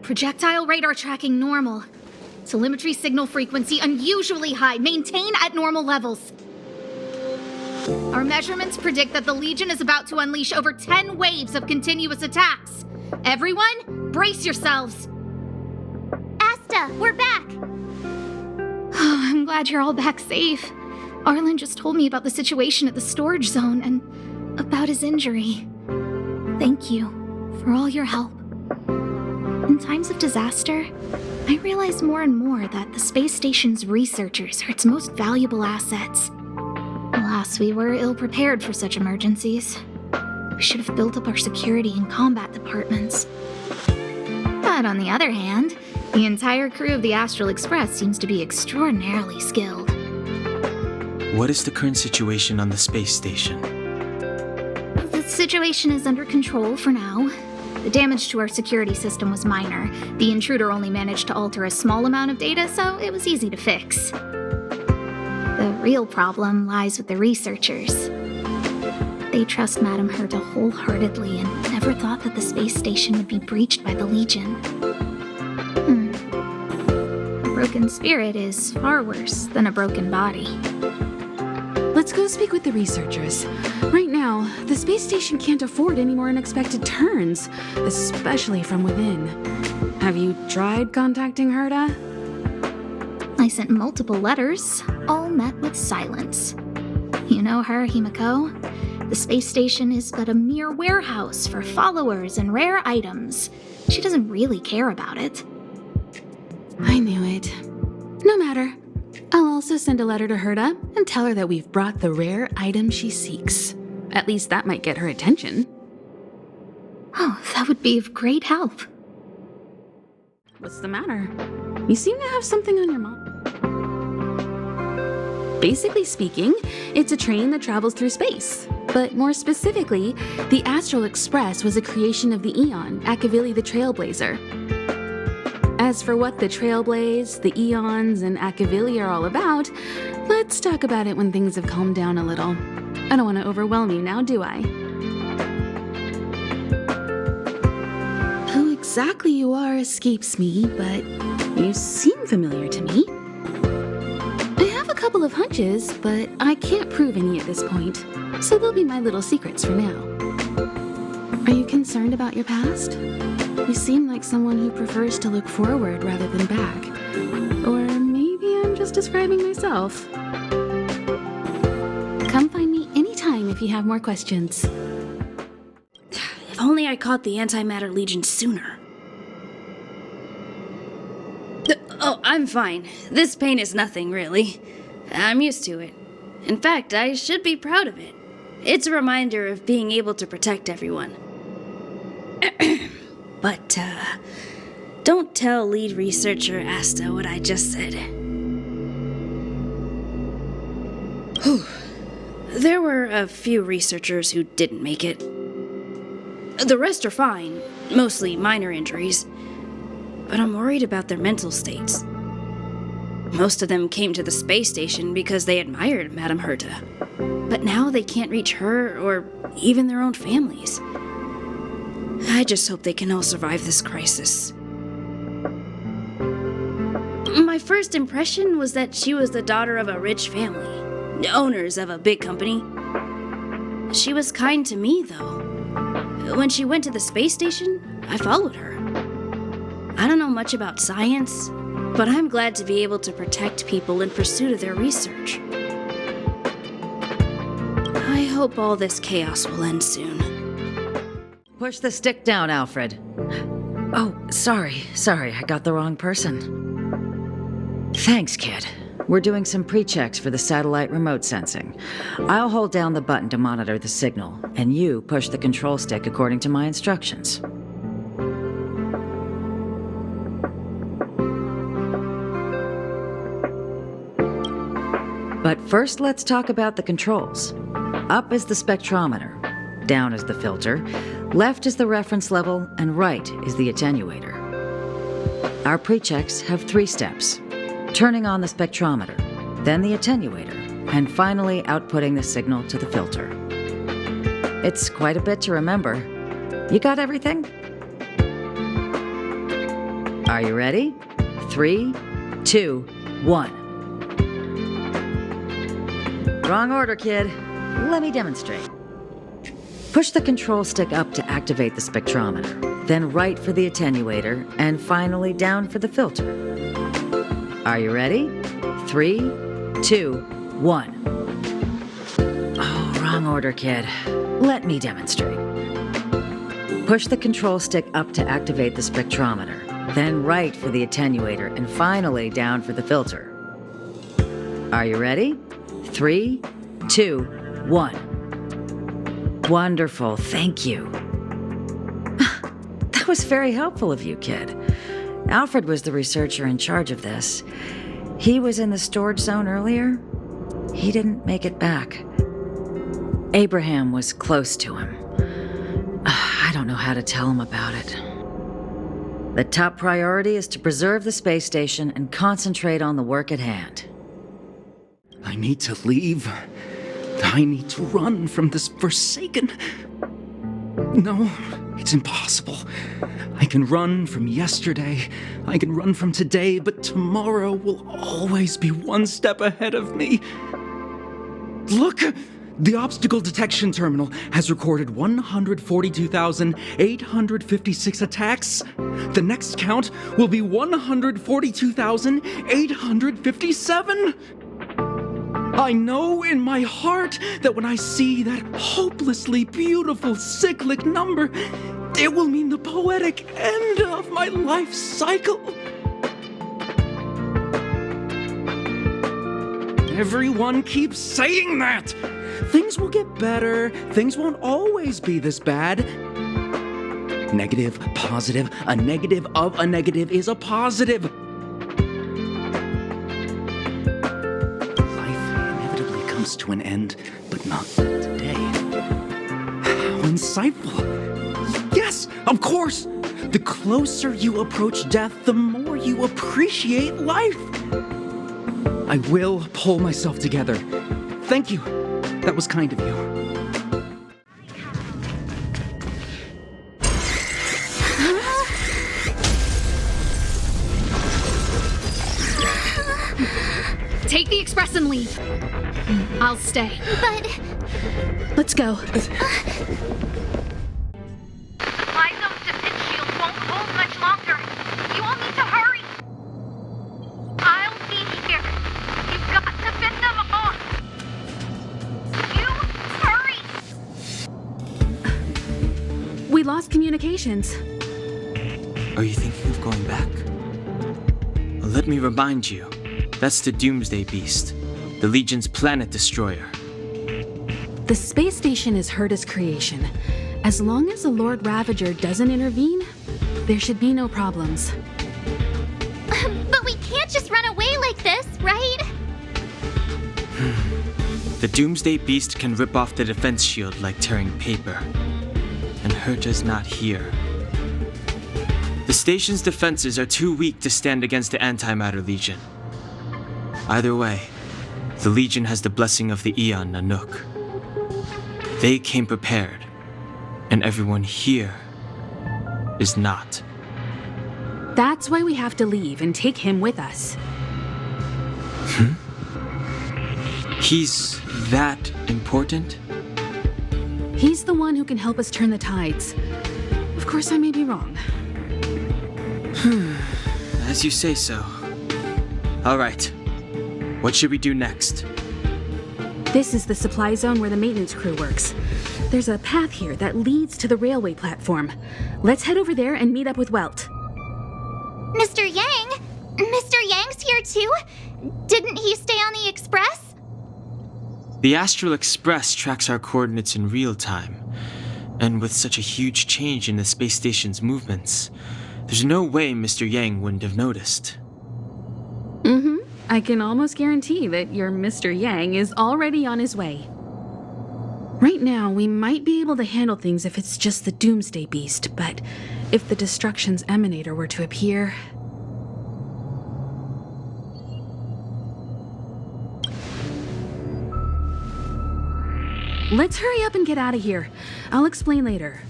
Projectile radar tracking normal. Telemetry signal frequency unusually high. Maintain at normal levels. Our measurements predict that the Legion is about to unleash over 10 waves of continuous attacks. Everyone, brace yourselves. Asta, we're back! Oh, I'm glad you're all back safe. Arlen just told me about the situation at the storage zone and about his injury. Thank you for all your help. In times of disaster, I realize more and more that the space station's researchers are its most valuable assets. Alas, we were ill-prepared for such emergencies. We should have built up our security and combat departments. But on the other hand, the entire crew of the Astral Express seems to be extraordinarily skilled. What is the current situation on the space station? The situation is under control for now. The damage to our security system was minor. The intruder only managed to alter a small amount of data, so it was easy to fix. The real problem lies with the researchers. They trust Madame Herta wholeheartedly and never thought that the space station would be breached by the Legion. A broken spirit is far worse than a broken body. Let's go speak with the researchers. Right now, the space station can't afford any more unexpected turns, especially from within. Have you tried contacting Herta? I sent multiple letters, all met with silence. You know her, Himiko. The space station is but a mere warehouse for followers and rare items. She doesn't really care about it. I knew it. No matter. I'll also send a letter to Herta and tell her that we've brought the rare item she seeks. At least that might get her attention. Oh, that would be of great help. What's the matter? You seem to have something on your mind. Basically speaking, it's a train that travels through space. But more specifically, the Astral Express was a creation of the Eon, Akavili the Trailblazer. As for what the Trailblaze, the Eons, and Akavili are all about, let's talk about it when things have calmed down a little. I don't want to overwhelm you now, do I? Who exactly you are escapes me, but you seem familiar to me. I have a couple of hunches, but I can't prove any at this point, so they'll be my little secrets for now. Are you concerned about your past? You seem like someone who prefers to look forward rather than back. Or maybe I'm just describing myself. Come find me anytime if you have more questions. If only I caught the Antimatter Legion sooner. Oh, I'm fine. This pain is nothing, really. I'm used to it. In fact, I should be proud of it. It's a reminder of being able to protect everyone. But, don't tell lead researcher Asta what I just said. Whew. There were a few researchers who didn't make it. The rest are fine, mostly minor injuries. But I'm worried about their mental states. Most of them came to the space station because they admired Madame Herta. But now they can't reach her or even their own families. I just hope they can all survive this crisis. My first impression was that she was the daughter of a rich family, owners of a big company. She was kind to me, though. When she went to the space station, I followed her. I don't know much about science, but I'm glad to be able to protect people in pursuit of their research. I hope all this chaos will end soon. Push the stick down, Alfred. Oh, sorry, I got the wrong person. Thanks, kid. We're doing some pre-checks for the satellite remote sensing. I'll hold down the button to monitor the signal, and you push the control stick according to my instructions. But first, let's talk about the controls. Up is the spectrometer. Down is the filter, left is the reference level, and right is the attenuator. Our pre-checks have 3 steps. Turning on the spectrometer, then the attenuator, and finally outputting the signal to the filter. It's quite a bit to remember. You got everything? Are you ready? 3, 2, 1. Wrong order, kid. Let me demonstrate. Push the control stick up to activate the spectrometer, then right for the attenuator, and finally down for the filter. Are you ready? 3, 2, 1. Oh, wrong order, kid. Let me demonstrate. Push the control stick up to activate the spectrometer, then right for the attenuator, and finally down for the filter. Are you ready? 3, 2, 1. Wonderful, thank you. That was very helpful of you, kid. Alfred was the researcher in charge of this. He was in the storage zone earlier. He didn't make it back. Abraham was close to him. I don't know how to tell him about it. The top priority is to preserve the space station and concentrate on the work at hand. I need to leave. I need to run from this forsaken... No, it's impossible. I can run from yesterday, I can run from today, but tomorrow will always be one step ahead of me. Look! The obstacle detection terminal has recorded 142,856 attacks. The next count will be 142,857. I know in my heart that when I see that hopelessly beautiful cyclic number, it will mean the poetic end of my life cycle. Everyone keeps saying that. Things will get better. Things won't always be this bad. Negative, positive, a negative of a negative is a positive. Life inevitably comes to an end, but not today. How insightful. Yes, of course. The closer you approach death, the more you appreciate life. I will pull myself together. Thank you. That was kind of you. Take the express and leave. I'll stay. But Let's go. Supply zone's defense shield won't hold much longer. You all need to hurry. I'll be here. You've got to fend them off. You hurry. We lost communications. Are you thinking of going back? Well, let me remind you. That's the Doomsday Beast, the Legion's planet destroyer. The space station is Herta's creation. As long as the Lord Ravager doesn't intervene, there should be no problems. but we can't just run away like this, right? The Doomsday Beast can rip off the defense shield like tearing paper. And Herta's not here. The station's defenses are too weak to stand against the Antimatter Legion. Either way, the Legion has the blessing of the Aeon Nanook. They came prepared, and everyone here is not. That's why we have to leave and take him with us. He's that important? He's the one who can help us turn the tides. Of course, I may be wrong. As you say so. All right. What should we do next? This is the supply zone where the maintenance crew works. There's a path here that leads to the railway platform. Let's head over there and meet up with Welt. Mr. Yang? Mr. Yang's here too? Didn't he stay on the express? The Astral Express tracks our coordinates in real time. And with such a huge change in the space station's movements, there's no way Mr. Yang wouldn't have noticed. I can almost guarantee that your Mr. Yang is already on his way. Right now, we might be able to handle things if it's just the Doomsday Beast, but if the Destruction's Emanator were to appear... Let's hurry up and get out of here. I'll explain later.